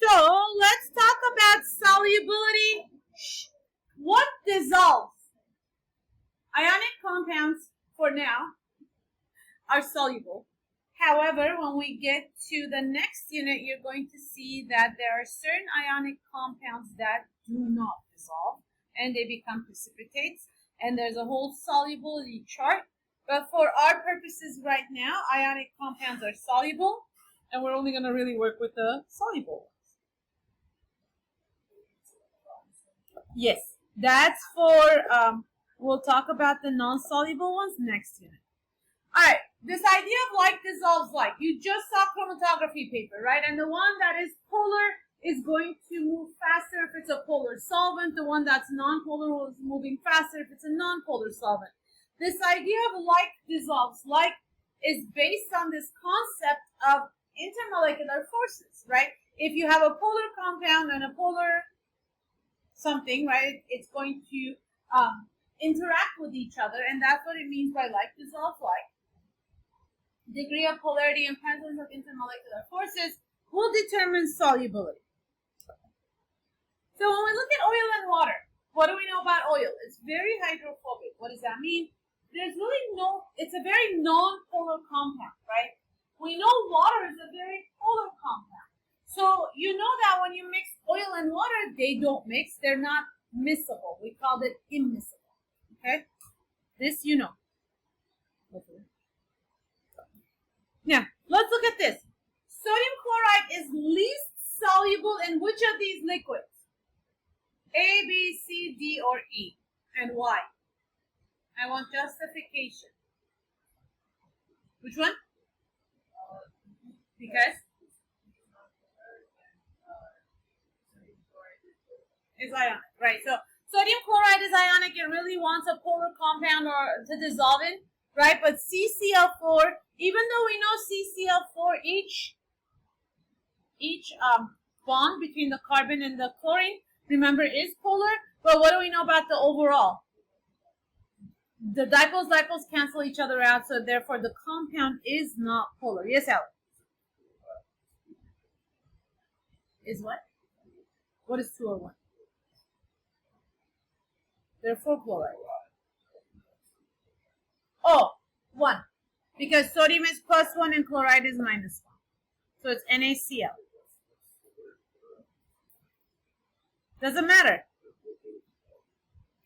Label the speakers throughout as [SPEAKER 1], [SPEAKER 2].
[SPEAKER 1] So let's talk about solubility. What dissolves? Ionic compounds, for now, are soluble. However, when we get to the next unit, you're going to see that there are certain ionic compounds that do not dissolve and they become precipitates. And there's a whole solubility chart. But for our purposes right now, ionic compounds are soluble, and we're only going to really work with the soluble ones. Yes, that's for, we'll talk about the non-soluble ones next unit. All right, this idea of like dissolves like. You just saw chromatography paper, right? And the one that is polar is going to move faster if it's a polar solvent. The one that's non-polar is moving faster if it's a non-polar solvent. This idea of like dissolves like is based on this concept of intermolecular forces, right? If you have a polar compound and a polar something, right, it's going to interact with each other, and that's what it means by like dissolves like. Degree of polarity and presence of intermolecular forces will determine solubility. So when we look at oil and water, what do we know about oil? It's very hydrophobic. What does that mean? There's really it's a very non-polar compound, right? We know water is a very polar compound. So you know that when you mix oil and water, they don't mix. They're not miscible. We called it immiscible, okay? This you know. Now, let's look at this. Sodium chloride is least soluble in which of these liquids? A, B, C, D, or E. And why? I want justification. Which one? Because? It's ionic, right? So, sodium chloride is ionic. It really wants a polar compound or to dissolve in, right? But CCl4, even though we know CCl4, each bond between the carbon and the chlorine, remember, is polar. But what do we know about the overall? The dipoles cancel each other out, so therefore the compound is not polar. Yes, Alex? Is what? What is 2 or 1? Therefore chloride. Oh, 1. Because sodium is +1 and chloride is -1. So it's NaCl. Doesn't matter.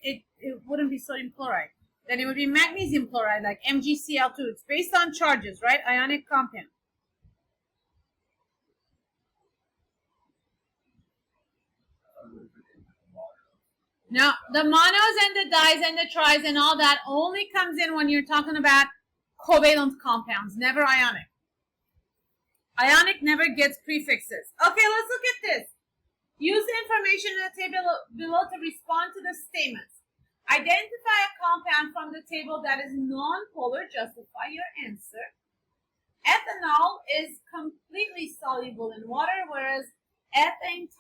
[SPEAKER 1] It wouldn't be sodium chloride. Then it would be magnesium chloride, like MgCl2. It's based on charges, right? Ionic compound. Now, the monos and the dis and the tris and all that only comes in when you're talking about covalent compounds, never ionic. Ionic never gets prefixes. Okay, let's look at this. Use the information in the table below to respond to the statements. Identify a compound from the table that is non-polar. Justify your answer. Ethanol is completely soluble in water, whereas ethanethiol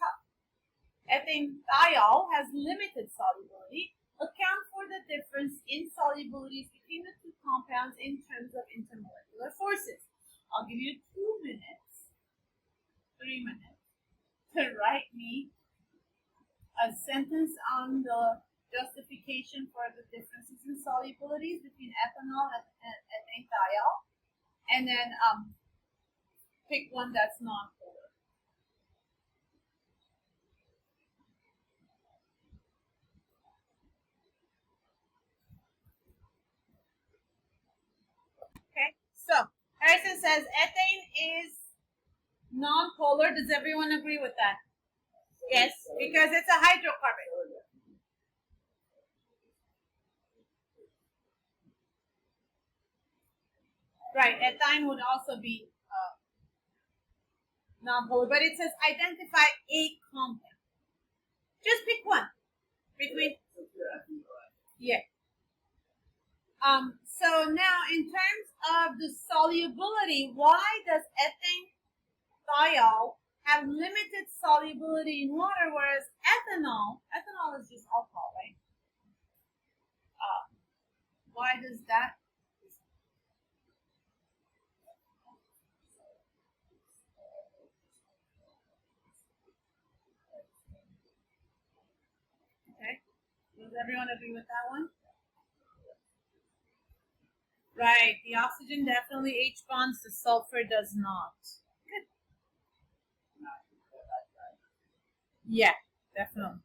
[SPEAKER 1] has limited solubility. Account for the difference in solubilities between the two compounds in terms of intermolecular forces. I'll give you 2 minutes, 3 minutes, to write me a sentence on the justification for the differences in solubilities between ethanol and ethanethiol, and then pick one that's non-polar. Okay, so Harrison says ethane is non-polar. Does everyone agree with that? Yes, because it's a hydrocarbon. Right, ethane would also be non-polar, but it says identify a compound. Just pick one between. Yeah. So now, in terms of the solubility, why does ethanethiol have limited solubility in water, whereas ethanol is just alcohol, right? Why does that? Does everyone agree with that one? Right. The oxygen definitely H bonds. The sulfur does not. Good. Yeah, definitely.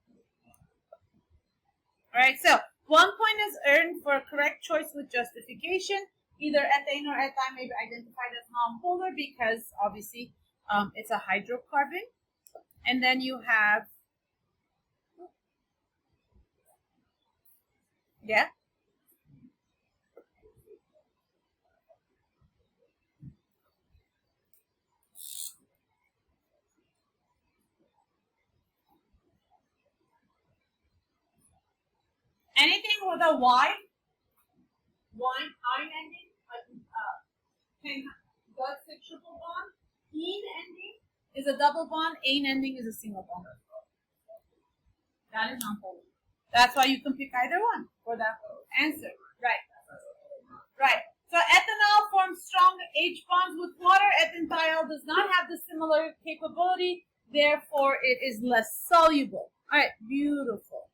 [SPEAKER 1] All right. So 1 point is earned for a correct choice with justification. Either ethane or ethyne may be identified as nonpolar because obviously it's a hydrocarbon. And then you have, yeah. Anything with a Y, iron ending, blood six triple bond. Ene ending is a double bond. Ane ending is a single bond. That is nonpolar. That's why you can pick either one for that answer. Right. Right. So ethanol forms strong H bonds with water. Ethanol does not have the similar capability. Therefore, it is less soluble. All right. Beautiful.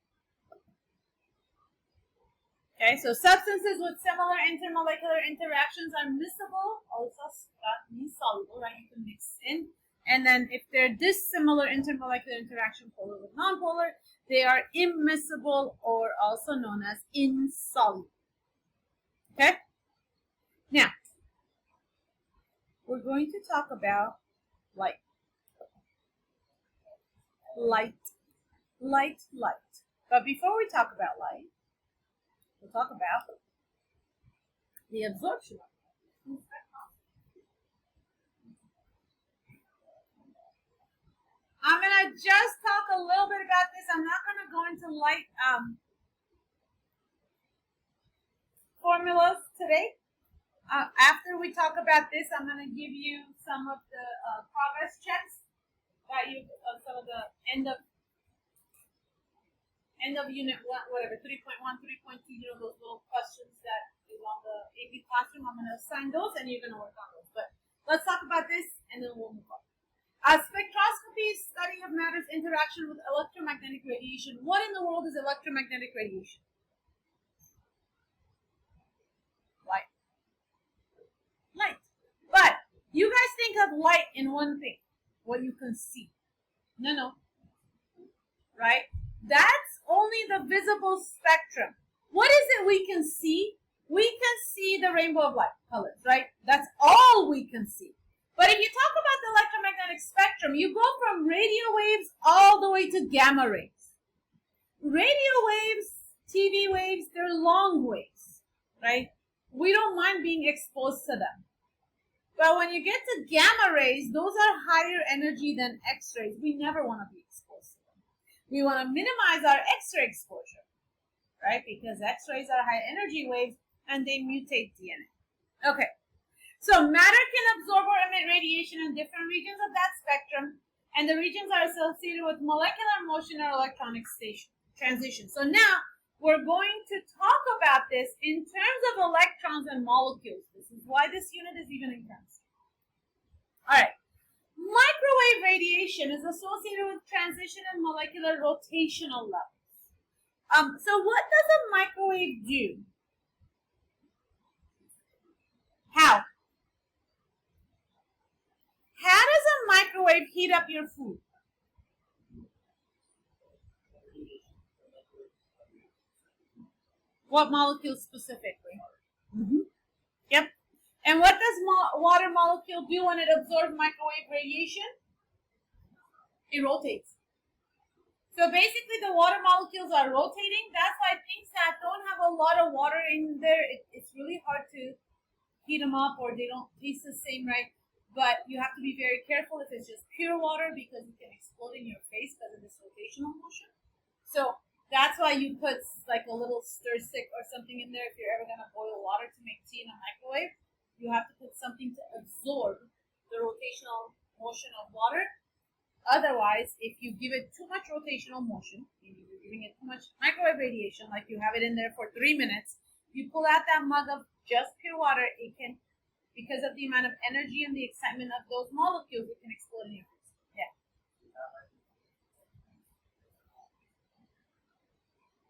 [SPEAKER 1] Okay, so substances with similar intermolecular interactions are miscible, also that means soluble, right? You can mix in. And then if they're dissimilar intermolecular interaction, polar with nonpolar, they are immiscible or also known as insoluble. Okay? Now, we're going to talk about light. Light. But before we talk about light, we'll talk about the absorption. I'm going to just talk a little bit about this. I'm not going to go into light formulas today. After we talk about this, I'm going to give you some of the progress checks that you, some of the end of unit one, whatever, 3.1, 3.2, those little questions that is on the AP classroom. I'm going to assign those and you're going to work on those. But let's talk about this and then we'll move on. Spectroscopy is study of matter's interaction with electromagnetic radiation. What in the world is electromagnetic radiation? Light. Light. But you guys think of light in one thing, what you can see. No. Right? That's only the visible spectrum. What is it we can see? We can see the rainbow of light colors, right? That's all we can see. But if you talk about the electromagnetic spectrum, you go from radio waves all the way to gamma rays. Radio waves, TV waves, they're long waves, right? We don't mind being exposed to them. But when you get to gamma rays, those are higher energy than X-rays. We never want to be exposed to them. We want to minimize our X-ray exposure, right? Because X-rays are high energy waves and they mutate DNA. Okay. So matter can absorb or emit radiation in different regions of that spectrum, and the regions are associated with molecular motion or electronic transition. So now we're going to talk about this in terms of electrons and molecules. This is why this unit is even in chemistry. All right. Microwave radiation is associated with transition and molecular rotational levels. So what does a microwave do? How? How does a microwave heat up your food? What molecule specifically? Yep. And what does water molecule do when it absorbs microwave radiation? It rotates. So basically the water molecules are rotating. That's why things that don't have a lot of water in there, it's really hard to heat them up or they don't taste the same, right? But you have to be very careful if it's just pure water because it can explode in your face because of this rotational motion. So that's why you put like a little stir stick or something in there if you're ever going to boil water to make tea in a microwave. You have to put something to absorb the rotational motion of water. Otherwise, if you give it too much rotational motion, meaning you're giving it too much microwave radiation, like you have it in there for 3 minutes, you pull out that mug of just pure water, it can, because of the amount of energy and the excitement of those molecules, it can explode in your face. Yeah.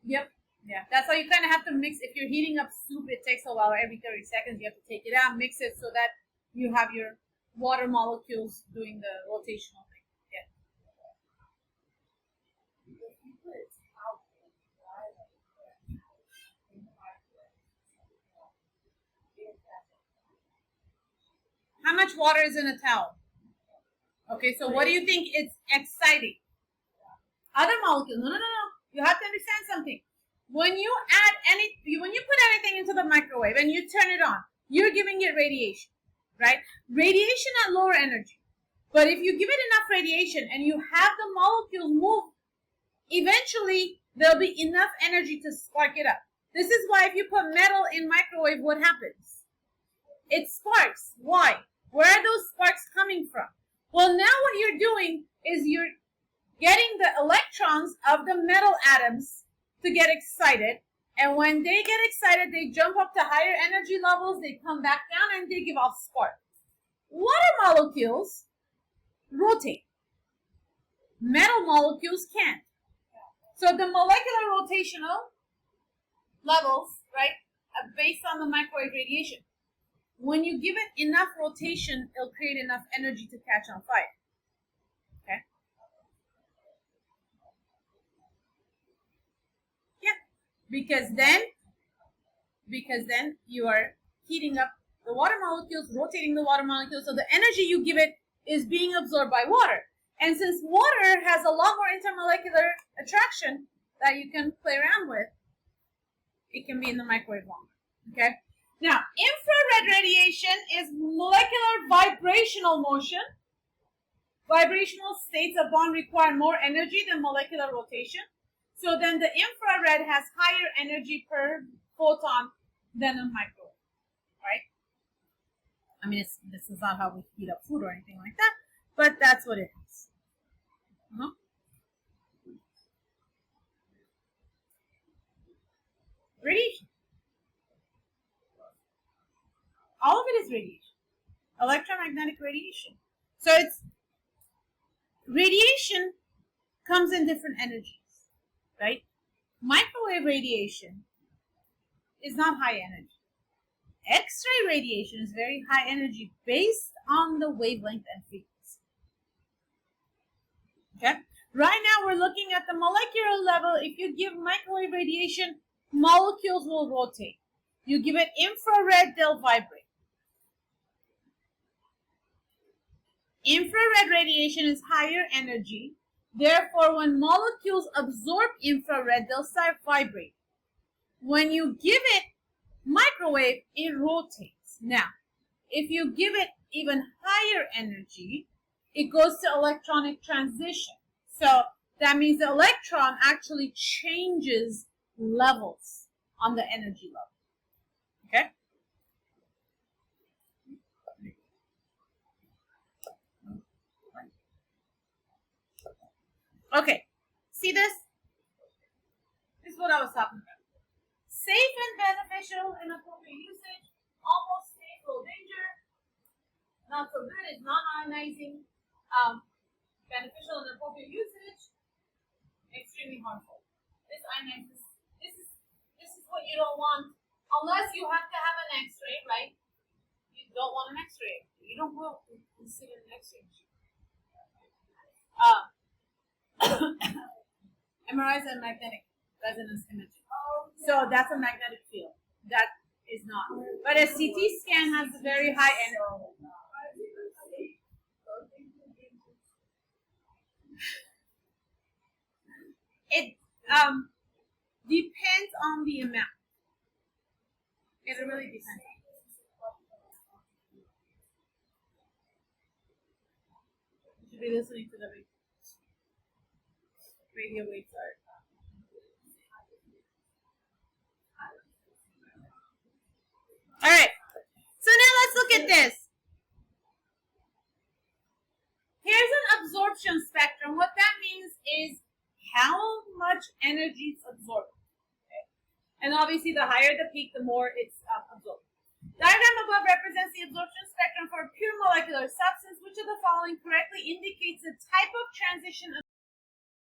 [SPEAKER 1] Yep. Yeah, that's how you kind of have to mix. If you're heating up soup, it takes a while. Every 30 seconds, you have to take it out, mix it so that you have your water molecules doing the rotational thing. Yeah. How much water is in a towel? Okay, so what do you think is exciting? Other molecules. No, no, no, no. You have to understand something. When you put anything into the microwave and you turn it on, you're giving it radiation, right? Radiation at lower energy. But if you give it enough radiation and you have the molecules move, eventually there'll be enough energy to spark it up. This is why if you put metal in microwave, what happens? It sparks. Why? Where are those sparks coming from? Well, now what you're doing is you're getting the electrons of the metal atoms to get excited. And when they get excited, they jump up to higher energy levels, they come back down, and they give off spark. Water molecules rotate. Metal molecules can't. So the molecular rotational levels, right, are based on the microwave radiation. When you give it enough rotation, it'll create enough energy to catch on fire. Okay? Yeah. Because then you are heating up the water molecules, rotating the water molecules, so the energy you give it is being absorbed by water. And since water has a lot more intermolecular attraction that you can play around with, it can be in the microwave longer. Okay? Now, infrared radiation is molecular vibrational motion. Vibrational states of bond require more energy than molecular rotation. So then the infrared has higher energy per photon than a microwave, right? I mean, this is not how we heat up food or anything like that, but that's what it is. Radiation. All of it is radiation. Electromagnetic radiation. So it's radiation comes in different energies, right? Microwave radiation is not high energy. X-ray radiation is very high energy based on the wavelength and frequency. Okay? Right now we're looking at the molecular level. If you give microwave radiation, molecules will rotate. You give it infrared, they'll vibrate. Infrared radiation is higher energy. Therefore, when molecules absorb infrared, they'll start vibrating. When you give it microwave, it rotates. Now, if you give it even higher energy, it goes to electronic transition. So that means the electron actually changes levels on the energy level. Okay? Okay, see this? This is what I was talking about. Safe and beneficial in appropriate usage, almost safe, low danger. Not so good, it's non-ionizing. Beneficial in appropriate usage, extremely harmful. This ionizes. This is what you don't want, unless you have to have an X-ray, right? You don't want an X-ray. You don't go and sit in an X-ray machine. MRI is a magnetic resonance imaging. So that's a magnetic field. That is not. But a CT scan has a very high energy. It depends on the amount. It really depends. You should be listening to the radio waves are. All right. So now let's look at this. Here's an absorption spectrum. What that means is how much energy is absorbed. Okay? And obviously, the higher the peak, the more it's absorbed. Diagram above represents the absorption spectrum for a pure molecular substance. Which of the following correctly indicates the type of transition